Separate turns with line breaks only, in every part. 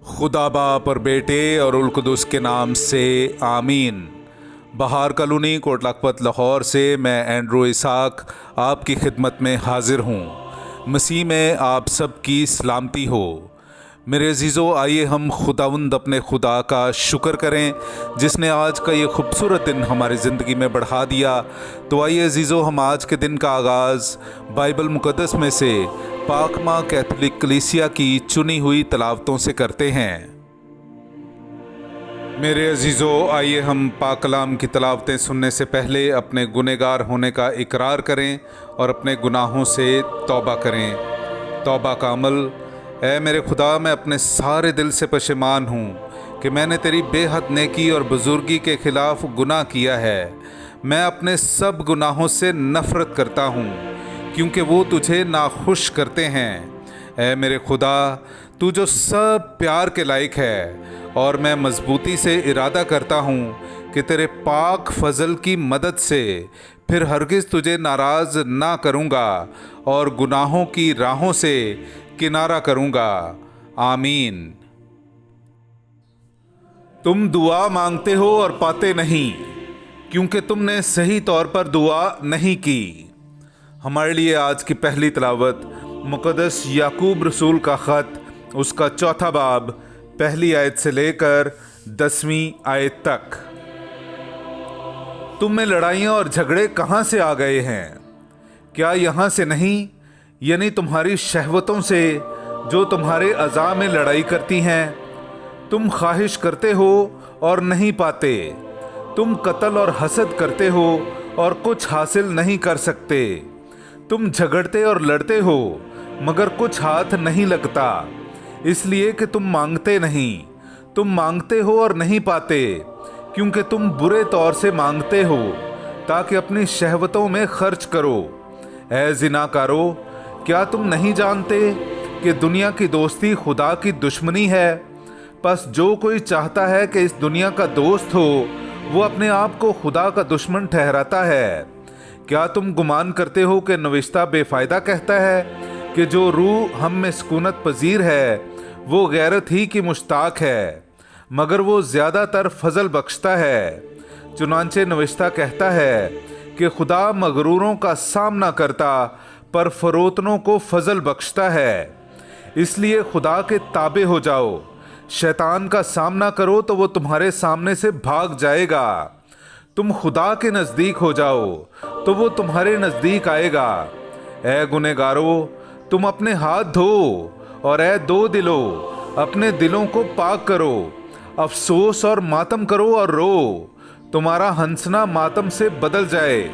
खुदा बाप और बेटे और उल कुदुस के नाम से आमीन। बहार कॉलोनी कोट लखपत लाहौर से मैं एंड्रू इसाक आपकी खिदमत में हाजिर हूँ। मसीह में आप सब की सलामती हो। मेरे अजीज़ों, आइए हम खुदावंद अपने खुदा का शुक्र करें जिसने आज का ये खूबसूरत दिन हमारी ज़िंदगी में बढ़ा दिया। तो आइए अजीज़ों, हम आज के दिन का आगाज़ बाइबल मुक़द्दस में से पाक माँ कैथोलिक कलीसिया की चुनी हुई तलावतों से करते हैं। मेरे अजीज़ों, आइए हम पाक कलाम की तलावतें सुनने से पहले अपने गुनहगार होने का इकरार करें और अपने गुनाहों से तौबा करें। तौबा का अमल। ऐ मेरे खुदा, मैं अपने सारे दिल से पशेमान हूँ कि मैंने तेरी बेहद नेकी और बुजुर्गी के ख़िलाफ़ गुनाह किया है। मैं अपने सब गुनाहों से नफ़रत करता हूँ क्योंकि वो तुझे नाखुश करते हैं। ऐ मेरे खुदा, तू जो सब प्यार के लायक है, और मैं मजबूती से इरादा करता हूँ कि तेरे पाक फजल की मदद से फिर हरगिज़ तुझे नाराज़ ना करूँगा और गुनाहों की राहों से किनारा करूँगा। आमीन। तुम दुआ मांगते हो और पाते नहीं क्योंकि तुमने सही तौर पर दुआ नहीं की। हमारे लिए आज की पहली तलावत मुक़द्दस याकूब रसूल का ख़त, उसका चौथा बाब, पहली आयत से लेकर 10वीं आयत तक। तुम में लड़ाइयाँ और झगड़े कहाँ से आ गए हैं? क्या यहाँ से नहीं, यानी तुम्हारी शहवतों से जो तुम्हारे अज़ा में लड़ाई करती हैं? तुम ख्वाहिश करते हो और नहीं पाते। तुम कत्ल और हसद करते हो और कुछ हासिल नहीं कर सकते। तुम झगड़ते और लड़ते हो मगर कुछ हाथ नहीं लगता, इसलिए कि तुम मांगते नहीं। तुम मांगते हो और नहीं पाते क्योंकि तुम बुरे तौर से मांगते हो ताकि अपनी शहवतों में खर्च करो। ऐ ज़िनाकारो, क्या तुम नहीं जानते कि दुनिया की दोस्ती खुदा की दुश्मनी है? बस जो कोई चाहता है कि इस दुनिया का दोस्त हो, वो अपने आप को खुदा का दुश्मन ठहराता है। क्या तुम गुमान करते हो कि नविश्ता बेफ़ायदा कहता है कि जो रूह हम में सुकूनत पजीर है वो गैरत ही की मुश्ताक है, मगर वो ज़्यादातर फजल बख्शता है। चुनांचे नविश्ता कहता है कि खुदा मगरूरों का सामना करता पर फरोतनों को फजल बख्शता है। इसलिए खुदा के ताबे हो जाओ। शैतान का सामना करो तो वो तुम्हारे सामने से भाग जाएगा। तुम खुदा के नज़दीक हो जाओ तो वो तुम्हारे नज़दीक आएगा। ऐ गुनहगारो, तुम अपने हाथ धो, और ऐ दो दिलो, अपने दिलों को पाक करो। अफसोस और मातम करो और रो। तुम्हारा हंसना मातम से बदल जाए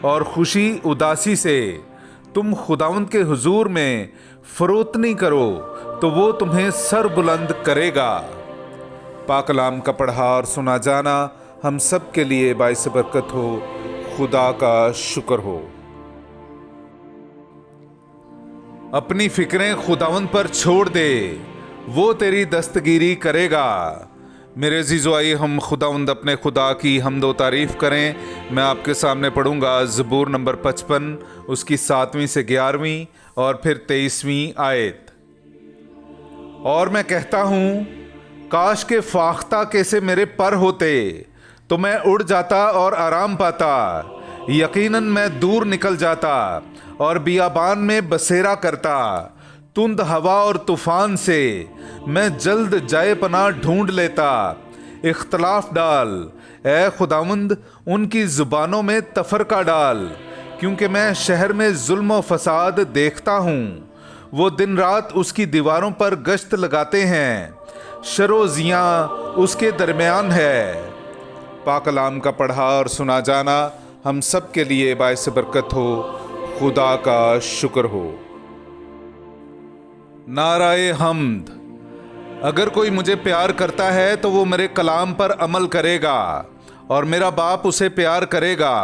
और खुशी उदासी से। तुम खुदावंद के हुजूर में फरोतनी करो तो वो तुम्हें सर बुलंद करेगा। पाक कलाम का पढ़ा और सुना जाना हम सब के लिए बाइस बरकत हो। खुदा का शुक्र हो। अपनी फिक्रें खुदावंद पर छोड़ दे, वो तेरी दस्तगीरी करेगा। मेरे अजीज़ों, आइए हम खुदावंद अपने खुदा की हम्द व तारीफ़ करें। मैं आपके सामने पढ़ूंगा ज़बूर नंबर 55, उसकी 7वीं से 11वीं और फिर 23वीं आयत। और मैं कहता हूँ, काश के फाख्ता कैसे मेरे पर होते तो मैं उड़ जाता और आराम पाता। यकीनन मैं दूर निकल जाता और बियाबान में बसेरा करता। तुंद हवा और तूफान से मैं जल्द जाए पनाह ढूंढ लेता। इख्तलाफ डाल, ऐ खुदावंद, उनकी ज़ुबानों में तफरका डाल, क्योंकि मैं शहर में जुल्म व फसाद देखता हूँ। वो दिन रात उसकी दीवारों पर गश्त लगाते हैं। शरोजियाँ उसके दरमियान है। पाक कलाम का पढ़ा और सुना जाना हम सब के लिए बाइस बरकत हो। खुदा का शुक्र हो। नाराए हम्द। अगर कोई मुझे प्यार करता है तो वो मेरे कलाम पर अमल करेगा, और मेरा बाप उसे प्यार करेगा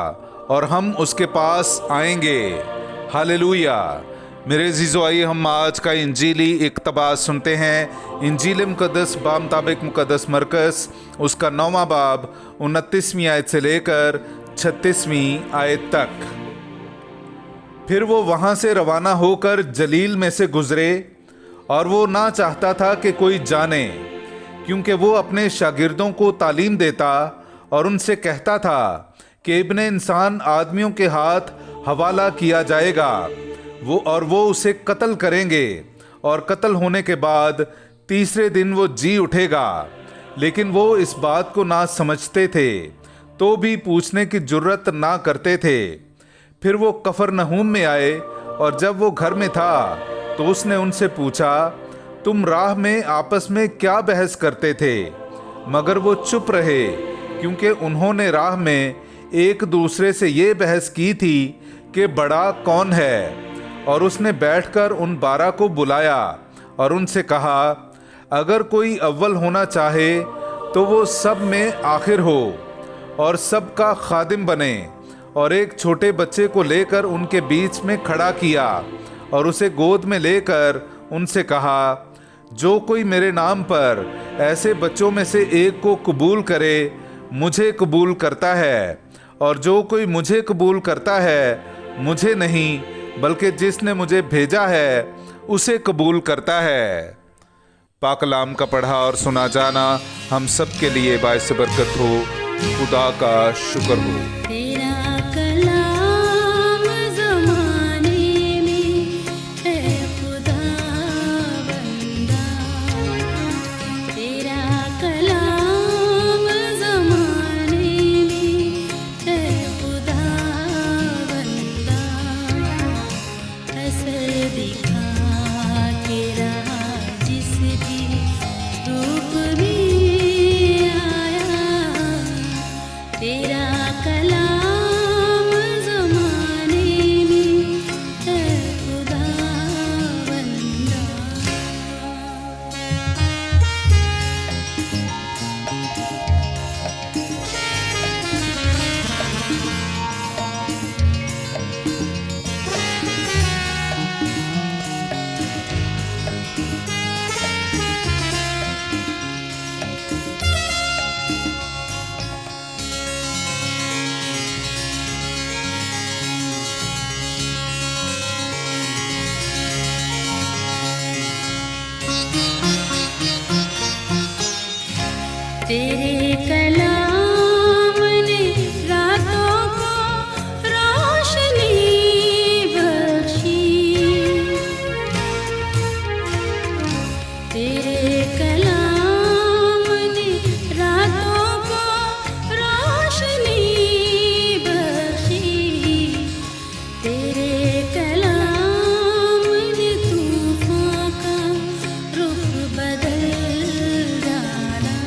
और हम उसके पास आएंगे। हालेलुया। मेरे अज़ीज़ों, आइए हम आज का इंजीली इक़्तिबास सुनते हैं। इंजील मुक़द्दस बामुताबिक मुक़द्दस मरकस, उसका 9वां बाब, 29वीं आयत से लेकर 36वीं आयत तक। फिर वो वहाँ से रवाना होकर जलील में से गुजरे, और वो ना चाहता था कि कोई जाने, क्योंकि वो अपने शागिर्दों को तालीम देता और उनसे कहता था कि इब्ने इंसान आदमियों के हाथ हवाला किया जाएगा, वो उसे कत्ल करेंगे और कत्ल होने के बाद तीसरे दिन वो जी उठेगा। लेकिन वो इस बात को ना समझते थे, तो भी पूछने की जुर्रत ना करते थे। फिर वो कफरनहूम में आए और जब वो घर में था तो उसने उनसे पूछा, तुम राह में आपस में क्या बहस करते थे? मगर वो चुप रहे, क्योंकि उन्होंने राह में एक दूसरे से ये बहस की थी कि बड़ा कौन है। और उसने बैठकर उन 12 को बुलाया और उनसे कहा, अगर कोई अव्वल होना चाहे तो वो सब में आखिर हो और सबका खादिम बने। और एक छोटे बच्चे को लेकर उनके बीच में खड़ा किया और उसे गोद में लेकर उनसे कहा, जो कोई मेरे नाम पर ऐसे बच्चों में से एक को कबूल करे मुझे कबूल करता है, और जो कोई मुझे कबूल करता है मुझे नहीं बल्कि जिसने मुझे भेजा है उसे कबूल करता है। पाक कलाम का पढ़ा और सुना जाना हम सब के लिए बाइस बरकत हो। खुदा का शुक्र हो।
तेरा कलाम ज़माने में है खुदा बंदा, तेरा कलाम ज़माने में है खुदा बंदा, असर दिखा के रहा जिसकी रूप में आया, तेरा कलाम ज़माने में है खुदा बंदा। तेरे कलाम ने रातों को रोशनी बख्शी, तेरे कलाम ने रातों को रोशनी बख्शी, तेरे कलाम ने तूफान का रुख बदल डाला,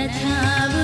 था